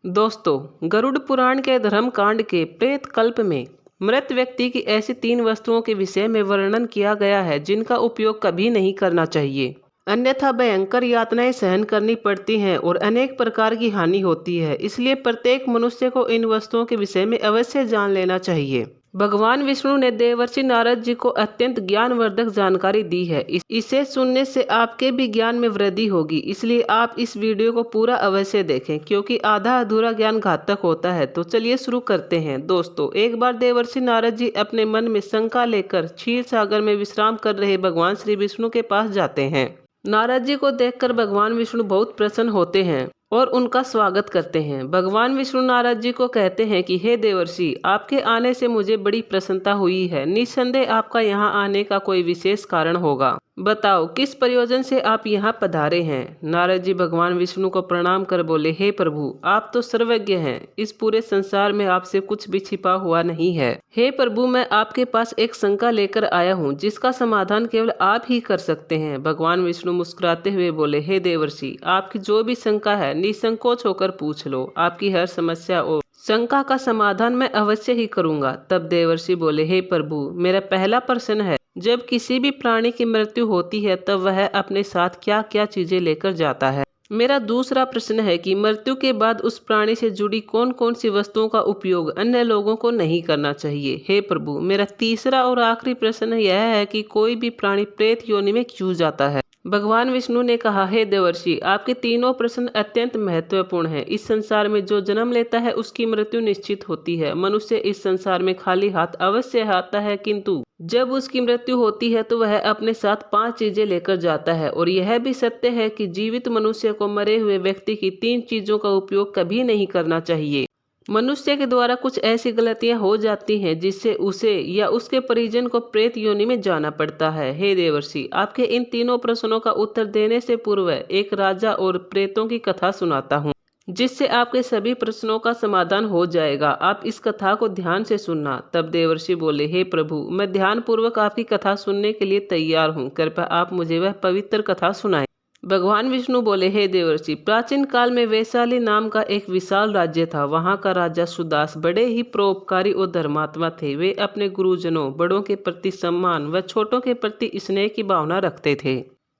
दोस्तों, गरुड़ पुराण के धर्मकांड के प्रेत कल्प में मृत व्यक्ति की ऐसी 3 वस्तुओं के विषय में वर्णन किया गया है जिनका उपयोग कभी नहीं करना चाहिए, अन्यथा भयंकर यातनाएं सहन करनी पड़ती हैं और अनेक प्रकार की हानि होती है। इसलिए प्रत्येक मनुष्य को इन वस्तुओं के विषय में अवश्य जान लेना चाहिए। भगवान विष्णु ने देवर्षि नारद जी को अत्यंत ज्ञानवर्धक जानकारी दी है। इसे सुनने से आपके भी ज्ञान में वृद्धि होगी, इसलिए आप इस वीडियो को पूरा अवश्य देखें, क्योंकि आधा अधूरा ज्ञान घातक होता है। तो चलिए शुरू करते हैं। दोस्तों, एक बार देवर्षि नारद जी अपने मन में शंका लेकर क्षीर सागर में विश्राम कर रहे भगवान श्री विष्णु के पास जाते हैं। नारद जी को देखकर भगवान विष्णु बहुत प्रसन्न होते हैं और उनका स्वागत करते हैं। भगवान विष्णु नारद जी को कहते हैं कि हे देवर्षि, आपके आने से मुझे बड़ी प्रसन्नता हुई है। निस्संदेह आपका यहाँ आने का कोई विशेष कारण होगा। बताओ, किस प्रयोजन से आप यहाँ पधारे हैं? नारद जी भगवान विष्णु को प्रणाम कर बोले, हे प्रभु, आप तो सर्वज्ञ हैं। इस पूरे संसार में आपसे कुछ भी छिपा हुआ नहीं है। हे प्रभु, मैं आपके पास एक शंका लेकर आया हूँ जिसका समाधान केवल आप ही कर सकते हैं। भगवान विष्णु मुस्कुराते हुए बोले, हे देवर्षि, आपकी जो भी शंका है निसंकोच होकर पूछ लो। आपकी हर समस्या और शंका का समाधान मैं अवश्य ही करूंगा। तब देवर्षि बोले, हे प्रभु, मेरा पहला प्रश्न है, जब किसी भी प्राणी की मृत्यु होती है तब वह अपने साथ क्या क्या चीजें लेकर जाता है? मेरा दूसरा प्रश्न है कि मृत्यु के बाद उस प्राणी से जुड़ी कौन कौन सी वस्तुओं का उपयोग अन्य लोगों को नहीं करना चाहिए? हे प्रभु, मेरा तीसरा और आखिरी प्रश्न यह है कि कोई भी प्राणी प्रेत योनि में क्यों जाता है? भगवान विष्णु ने कहा, हे देवर्षि, आपके तीनों प्रश्न अत्यंत महत्वपूर्ण हैं। इस संसार में जो जन्म लेता है उसकी मृत्यु निश्चित होती है। मनुष्य इस संसार में खाली हाथ अवश्य आता है, किंतु जब उसकी मृत्यु होती है तो वह अपने साथ 5 चीजें लेकर जाता है। और यह भी सत्य है कि जीवित मनुष्य को मरे हुए व्यक्ति की 3 चीजों का उपयोग कभी नहीं करना चाहिए। मनुष्य के द्वारा कुछ ऐसी गलतियां हो जाती हैं जिससे उसे या उसके परिजन को प्रेत योनि में जाना पड़ता है। हे देवर्षि, आपके इन तीनों प्रश्नों का उत्तर देने से पूर्व एक राजा और प्रेतों की कथा सुनाता हूँ, जिससे आपके सभी प्रश्नों का समाधान हो जाएगा। आप इस कथा को ध्यान से सुनना। तब देवर्षि बोले, हे प्रभु, मैं ध्यान पूर्वक आपकी कथा सुनने के लिए तैयार हूँ। कृपया आप मुझे वह पवित्र कथा सुनाएं। भगवान विष्णु बोले, हे देवर्षि, प्राचीन काल में वैशाली नाम का एक विशाल राज्य था। वहाँ का राजा सुदास बड़े ही परोपकारी और धर्मात्मा थे। वे अपने गुरुजनों, बड़ों के प्रति सम्मान व छोटों के प्रति स्नेह की भावना रखते थे।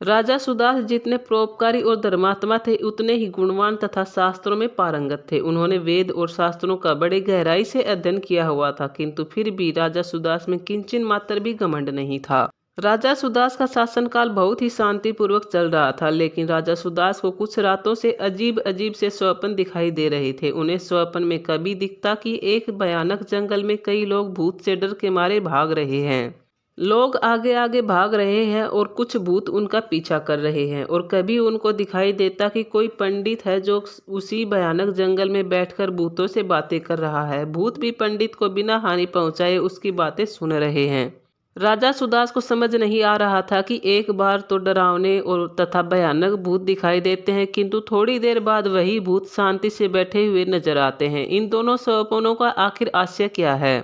राजा सुदास जितने परोपकारी और धर्मात्मा थे उतने ही गुणवान तथा शास्त्रों में पारंगत थे। उन्होंने वेद और शास्त्रों का बड़े गहराई से अध्ययन किया हुआ था, किंतु फिर भी राजा सुदास में किंचन मात्र भी घमंड नहीं था। राजा सुदास का शासनकाल बहुत ही शांतिपूर्वक चल रहा था, लेकिन राजा सुदास को कुछ रातों से अजीब अजीब से स्वप्न दिखाई दे रहे थे। उन्हें स्वप्न में कभी दिखता कि एक भयानक जंगल में कई लोग भूत से डर के मारे भाग रहे हैं। लोग आगे आगे भाग रहे हैं और कुछ भूत उनका पीछा कर रहे हैं। और कभी उनको दिखाई देता कि कोई पंडित है जो उसी भयानक जंगल में बैठकर भूतों से बातें कर रहा है। भूत भी पंडित को बिना हानि पहुंचाए उसकी बातें सुन रहे हैं। राजा सुदास को समझ नहीं आ रहा था कि एक बार तो डरावने और तथा भयानक भूत दिखाई देते हैं, किंतु थोड़ी देर बाद वही भूत शांति से बैठे हुए नजर आते हैं। इन दोनों स्वप्नों का आखिर आशय क्या है?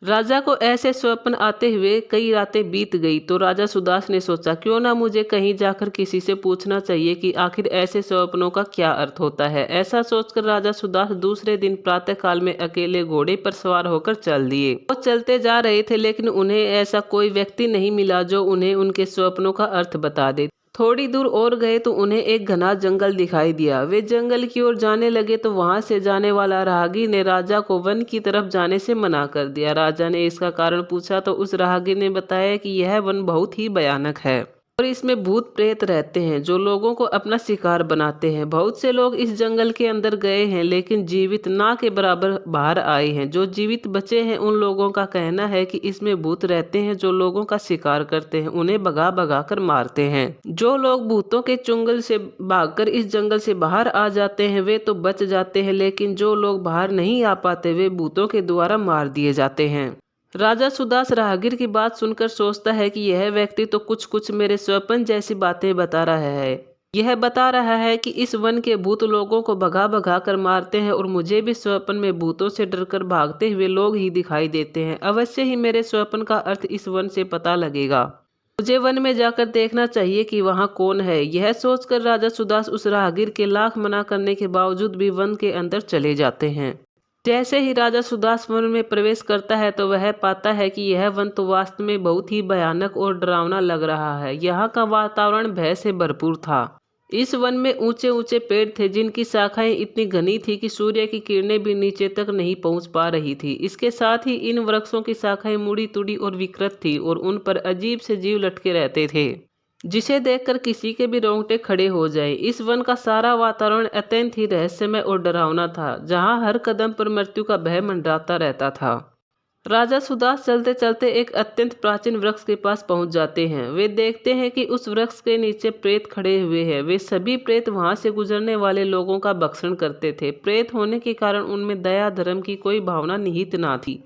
राजा को ऐसे स्वप्न आते हुए कई रातें बीत गई तो राजा सुदास ने सोचा, क्यों ना मुझे कहीं जाकर किसी से पूछना चाहिए कि आखिर ऐसे स्वप्नों का क्या अर्थ होता है। ऐसा सोचकर राजा सुदास दूसरे दिन प्रातः काल में अकेले घोड़े पर सवार होकर चल दिए। वो चलते जा रहे थे, लेकिन उन्हें ऐसा कोई व्यक्ति नहीं मिला जो उन्हें उनके स्वप्नों का अर्थ बता दे। थोड़ी दूर और गए तो उन्हें एक घना जंगल दिखाई दिया। वे जंगल की ओर जाने लगे तो वहां से जाने वाला राहगीर ने राजा को वन की तरफ जाने से मना कर दिया। राजा ने इसका कारण पूछा तो उस राहगीर ने बताया कि यह वन बहुत ही भयानक है और इसमें भूत प्रेत रहते हैं जो लोगों को अपना शिकार बनाते हैं। बहुत से लोग इस जंगल के अंदर गए हैं, लेकिन जीवित ना के बराबर बाहर आए हैं। जो जीवित बचे हैं उन लोगों का कहना है कि इसमें भूत रहते हैं जो लोगों का शिकार करते हैं, उन्हें भगा भगा कर मारते हैं। जो लोग भूतों के चुंगल से भागकर इस जंगल से बाहर आ जाते हैं वे तो बच जाते हैं, लेकिन जो लोग बाहर नहीं आ पाते वे भूतों के द्वारा मार दिए जाते हैं। राजा सुदास राहगीर की बात सुनकर सोचता है कि यह व्यक्ति तो कुछ कुछ मेरे स्वप्न जैसी बातें बता रहा है। यह बता रहा है कि इस वन के भूत लोगों को भगा भगा कर मारते हैं और मुझे भी स्वप्न में भूतों से डरकर भागते हुए लोग ही दिखाई देते हैं। अवश्य ही मेरे स्वप्न का अर्थ इस वन से पता लगेगा। मुझे वन में जाकर देखना चाहिए कि वहाँ कौन है। यह सोचकर राजा सुदास उस राहगीर के लाख मना करने के बावजूद भी वन के अंदर चले जाते हैं। जैसे ही राजा सुदास वन में प्रवेश करता है तो वह पाता है कि यह वन तो वास्तव में बहुत ही भयानक और डरावना लग रहा है। यहाँ का वातावरण भय से भरपूर था। इस वन में ऊंचे ऊंचे पेड़ थे जिनकी शाखाएं इतनी घनी थी कि सूर्य की किरणें भी नीचे तक नहीं पहुंच पा रही थी। इसके साथ ही इन वृक्षों की शाखाएं मुड़ी तुड़ी और विकृत थी और उन पर अजीब से जीव लटके रहते थे, जिसे देखकर किसी के भी रोंगटे खड़े हो जाए। इस वन का सारा वातावरण अत्यंत ही रहस्यमय और डरावना था, जहाँ हर कदम पर मृत्यु का भय मंडराता रहता था। राजा सुदास चलते चलते एक अत्यंत प्राचीन वृक्ष के पास पहुंच जाते हैं। वे देखते हैं कि उस वृक्ष के नीचे प्रेत खड़े हुए हैं। वे सभी प्रेत वहां से गुजरने वाले लोगों का भक्षण करते थे। प्रेत होने के कारण उनमें दया धर्म की कोई भावना निहित ना थी।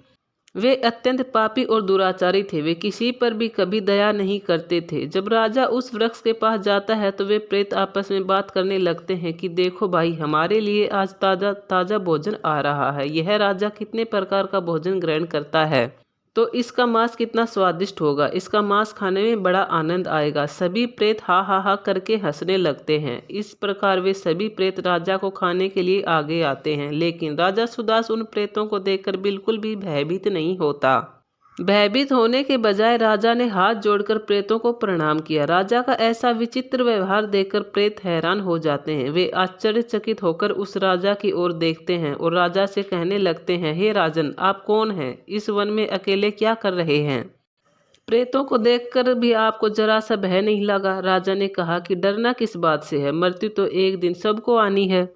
वे अत्यंत पापी और दुराचारी थे। वे किसी पर भी कभी दया नहीं करते थे। जब राजा उस वृक्ष के पास जाता है तो वे प्रेत आपस में बात करने लगते हैं कि देखो भाई, हमारे लिए आज ताज़ा ताज़ा भोजन आ रहा है। यह राजा कितने प्रकार का भोजन ग्रहण करता है, तो इसका मांस कितना स्वादिष्ट होगा। इसका मांस खाने में बड़ा आनंद आएगा। सभी प्रेत हा हा हा करके हंसने लगते हैं। इस प्रकार वे सभी प्रेत राजा को खाने के लिए आगे आते हैं, लेकिन राजा सुदास उन प्रेतों को देखकर बिल्कुल भी भयभीत नहीं होता। भयभीत होने के बजाय राजा ने हाथ जोड़कर प्रेतों को प्रणाम किया। राजा का ऐसा विचित्र व्यवहार देखकर प्रेत हैरान हो जाते हैं। वे आश्चर्यचकित होकर उस राजा की ओर देखते हैं और राजा से कहने लगते हैं, हे राजन, आप कौन हैं? इस वन में अकेले क्या कर रहे हैं? प्रेतों को देखकर भी आपको जरा सा भय नहीं लगा? राजा ने कहा कि डरना किस बात से है, मृत्यु तो एक दिन सबको आनी है।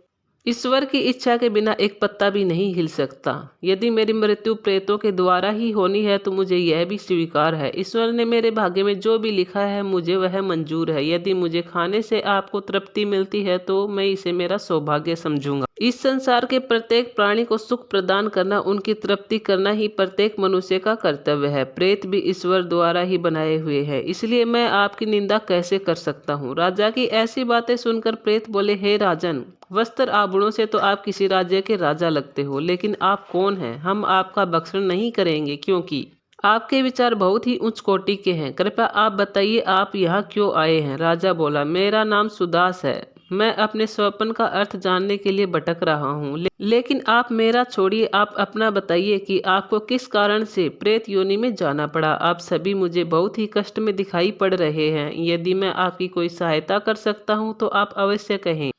ईश्वर की इच्छा के बिना एक पत्ता भी नहीं हिल सकता। यदि मेरी मृत्यु प्रेतों के द्वारा ही होनी है तो मुझे यह भी स्वीकार है। ईश्वर ने मेरे भाग्य में जो भी लिखा है मुझे वह मंजूर है। यदि मुझे खाने से आपको तृप्ति मिलती है तो मैं इसे मेरा सौभाग्य समझूंगा। इस संसार के प्रत्येक प्राणी को सुख प्रदान करना, उनकी तृप्ति करना ही प्रत्येक मनुष्य का कर्तव्य है। प्रेत भी ईश्वर द्वारा ही बनाए हुए हैं, इसलिए मैं आपकी निंदा कैसे कर सकता हूँ? राजा की ऐसी बातें सुनकर प्रेत बोले, हे राजन, वस्त्र आभूषणों से तो आप किसी राज्य के राजा लगते हो, लेकिन आप कौन हैं? हम आपका भक्षण नहीं करेंगे क्योंकि आपके विचार बहुत ही उच्च कोटि के हैं। कृपया आप बताइए, आप यहाँ क्यों आए हैं? राजा बोला, मेरा नाम सुदास है। मैं अपने स्वप्न का अर्थ जानने के लिए भटक रहा हूँ, लेकिन आप मेरा छोड़िए। आप अपना बताइए कि आपको किस कारण से प्रेत योनि में जाना पड़ा। आप सभी मुझे बहुत ही कष्ट में दिखाई पड़ रहे हैं। यदि मैं आपकी कोई सहायता कर सकता हूँ तो आप अवश्य कहें।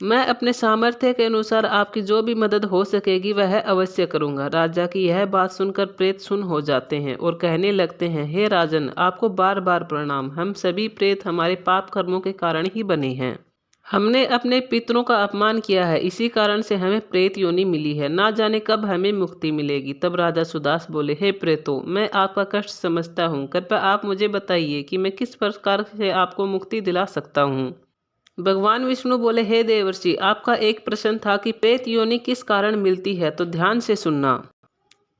मैं अपने सामर्थ्य के अनुसार आपकी जो भी मदद हो सकेगी वह अवश्य करूंगा। राजा की यह बात सुनकर प्रेत सुन हो जाते हैं और कहने लगते हैं, हे राजन, आपको बार बार प्रणाम। हम सभी प्रेत हमारे पाप कर्मों के कारण ही बने हैं। हमने अपने पितरों का अपमान किया है, इसी कारण से हमें प्रेत योनि मिली है। ना जाने कब हमें मुक्ति मिलेगी। तब राजा सुदास बोले, हे प्रेतों, मैं आपका कष्ट समझता हूँ। कृपया आप मुझे बताइए कि मैं किस प्रकार से आपको मुक्ति दिला सकता हूँ। भगवान विष्णु बोले, हे देवर्षि, आपका एक प्रश्न था कि प्रेत योनि किस कारण मिलती है, तो ध्यान से सुनना।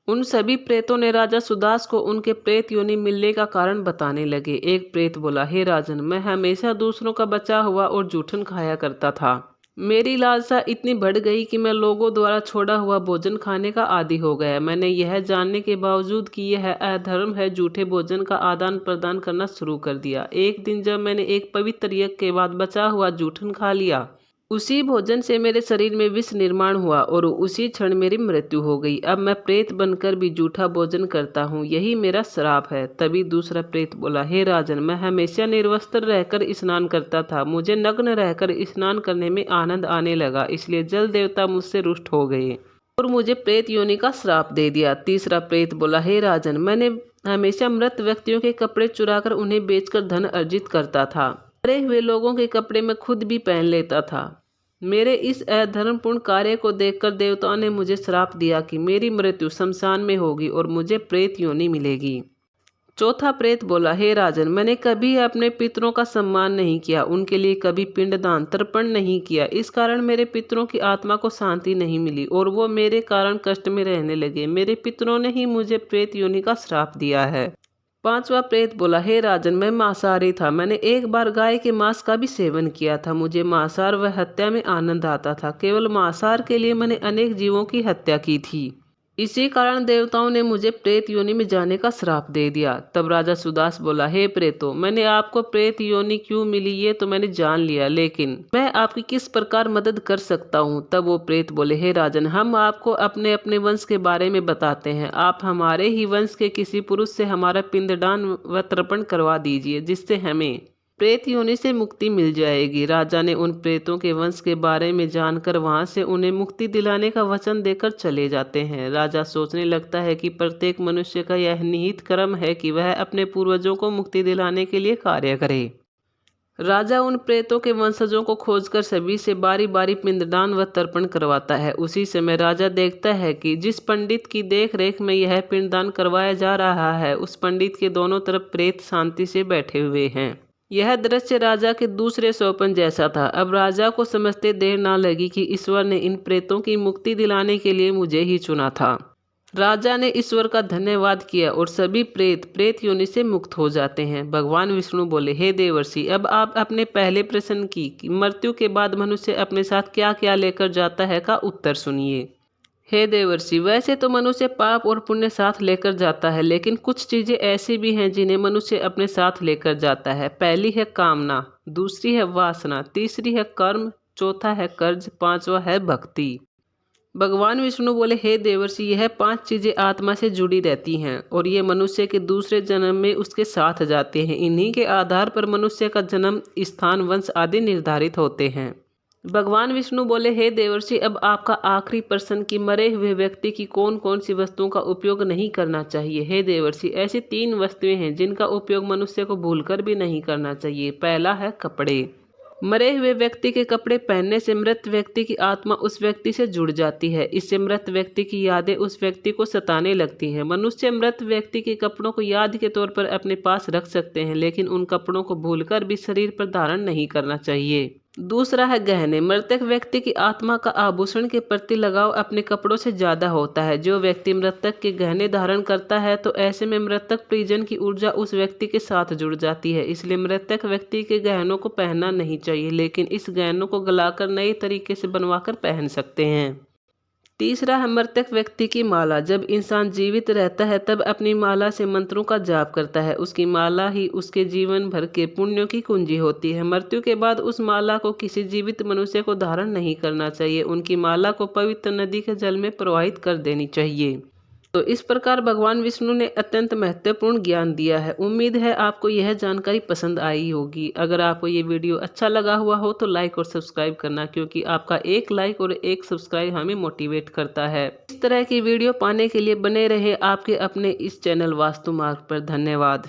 उन सभी प्रेतों ने राजा सुदास को उनके प्रेत योनि मिलने का कारण बताने लगे। एक प्रेत बोला, हे राजन, मैं हमेशा दूसरों का बचा हुआ और जूठन खाया करता था। मेरी लालसा इतनी बढ़ गई कि मैं लोगों द्वारा छोड़ा हुआ भोजन खाने का आदी हो गया। मैंने यह जानने के बावजूद कि यह अधर्म है, झूठे भोजन का आदान प्रदान करना शुरू कर दिया। एक दिन जब मैंने एक पवित्र यज्ञ के बाद बचा हुआ जूठन खा लिया, उसी भोजन से मेरे शरीर में विष निर्माण हुआ और उसी क्षण मेरी मृत्यु हो गई। अब मैं प्रेत बनकर भी जूठा भोजन करता हूँ, यही मेरा श्राप है। तभी दूसरा प्रेत बोला, हे राजन, मैं हमेशा निर्वस्त्र रहकर स्नान करता था। मुझे नग्न रहकर स्नान करने में आनंद आने लगा, इसलिए जल देवता मुझसे रुष्ट हो गए और मुझे प्रेत योनि का श्राप दे दिया। तीसरा प्रेत बोला, हे राजन, मैंने हमेशा मृत व्यक्तियों के कपड़े चुराकर उन्हें बेचकर धन अर्जित करता था। मरे हुए लोगों के कपड़े मैं खुद भी पहन लेता था। मेरे इस अधर्मपूर्ण कार्य को देखकर देवताओं ने मुझे श्राप दिया कि मेरी मृत्यु शमशान में होगी और मुझे प्रेत योनि मिलेगी। चौथा प्रेत बोला, हे राजन, मैंने कभी अपने पितरों का सम्मान नहीं किया, उनके लिए कभी पिंडदान तर्पण नहीं किया। इस कारण मेरे पितरों की आत्मा को शांति नहीं मिली और वो मेरे कारण कष्ट में रहने लगे। मेरे पितरों ने ही मुझे प्रेत योनि का श्राप दिया है। पांचवा प्रेत बोला, हे राजन, मैं मांसाहारी था। मैंने एक बार गाय के मांस का भी सेवन किया था। मुझे मांसाहार व हत्या में आनंद आता था। केवल मांसाहार के लिए मैंने अनेक जीवों की हत्या की थी। इसी कारण देवताओं ने मुझे प्रेत योनि में जाने का श्राप दे दिया। तब राजा सुदास बोला, हे प्रेतो, मैंने आपको प्रेत योनि क्यों मिली ये तो मैंने जान लिया, लेकिन मैं आपकी किस प्रकार मदद कर सकता हूँ। तब वो प्रेत बोले, हे राजन, हम आपको अपने अपने वंश के बारे में बताते हैं। आप हमारे ही वंश के किसी पुरुष से हमारा पिंडदान व तर्पण करवा दीजिए, जिससे हमें प्रेत योनि से मुक्ति मिल जाएगी। राजा ने उन प्रेतों के वंश के बारे में जानकर वहां से उन्हें मुक्ति दिलाने का वचन देकर चले जाते हैं। राजा सोचने लगता है कि प्रत्येक मनुष्य का यह निहित कर्म है कि वह अपने पूर्वजों को मुक्ति दिलाने के लिए कार्य करे। राजा उन प्रेतों के वंशजों को खोजकर सभी से बारी बारी पिंडदान व तर्पण करवाता है। उसी समय राजा देखता है कि जिस पंडित की देख रेख में यह पिंडदान करवाया जा रहा है, उस पंडित के दोनों तरफ प्रेत शांति से बैठे हुए हैं। यह दृश्य राजा के दूसरे सोपन जैसा था। अब राजा को समझते देर ना लगी कि ईश्वर ने इन प्रेतों की मुक्ति दिलाने के लिए मुझे ही चुना था। राजा ने ईश्वर का धन्यवाद किया और सभी प्रेत योनि से मुक्त हो जाते हैं। भगवान विष्णु बोले, हे देवर्षि, अब आप अपने पहले प्रश्न की कि मृत्यु के बाद मनुष्य अपने साथ क्या क्या लेकर जाता है का उत्तर सुनिए। हे देवर्षि, वैसे तो मनुष्य पाप और पुण्य साथ लेकर जाता है, लेकिन कुछ चीजें ऐसी भी हैं जिन्हें मनुष्य अपने साथ लेकर जाता है। पहली है कामना, दूसरी है वासना, तीसरी है कर्म, चौथा है कर्ज, पांचवा है भक्ति। भगवान विष्णु बोले, हे देवर्षि, यह 5 चीजें आत्मा से जुड़ी रहती हैं और ये मनुष्य के दूसरे जन्म में उसके साथ जाते हैं। इन्हीं के आधार पर मनुष्य का जन्म स्थान, वंश आदि निर्धारित होते हैं। भगवान विष्णु बोले, हे देवर्षि, अब आपका आखिरी प्रश्न कि मरे हुए व्यक्ति की कौन कौन सी वस्तुओं का उपयोग नहीं करना चाहिए। हे देवर्षि, ऐसी 3 वस्तुएं हैं जिनका उपयोग मनुष्य को भूलकर भी नहीं करना चाहिए। पहला है कपड़े। मरे हुए व्यक्ति के कपड़े पहनने से मृत व्यक्ति की आत्मा उस व्यक्ति से जुड़ जाती है। इससे मृत व्यक्ति की यादें उस व्यक्ति को सताने लगती हैं। मनुष्य मृत व्यक्ति के कपड़ों को याद के तौर पर अपने पास रख सकते हैं, लेकिन उन कपड़ों को भूलकर भी शरीर पर धारण नहीं करना चाहिए। दूसरा है गहने। मृतक व्यक्ति की आत्मा का आभूषण के प्रति लगाव अपने कपड़ों से ज्यादा होता है। जो व्यक्ति मृतक के गहने धारण करता है तो ऐसे में मृतक परिजन की ऊर्जा उस व्यक्ति के साथ जुड़ जाती है। इसलिए मृतक व्यक्ति के गहनों को पहनना नहीं चाहिए, लेकिन इस गहनों को गलाकर नए तरीके से बनवाकर पहन सकते हैं। तीसरा है मृतक व्यक्ति की माला। जब इंसान जीवित रहता है तब अपनी माला से मंत्रों का जाप करता है। उसकी माला ही उसके जीवन भर के पुण्यों की कुंजी होती है। मृत्यु के बाद उस माला को किसी जीवित मनुष्य को धारण नहीं करना चाहिए। उनकी माला को पवित्र नदी के जल में प्रवाहित कर देनी चाहिए। तो इस प्रकार भगवान विष्णु ने अत्यंत महत्वपूर्ण ज्ञान दिया है। उम्मीद है आपको यह जानकारी पसंद आई होगी। अगर आपको ये वीडियो अच्छा लगा हुआ हो तो लाइक और सब्सक्राइब करना, क्योंकि आपका एक लाइक और एक सब्सक्राइब हमें मोटिवेट करता है। इस तरह की वीडियो पाने के लिए बने रहे आपके अपने इस चैनल वास्तु मार्ग पर। धन्यवाद।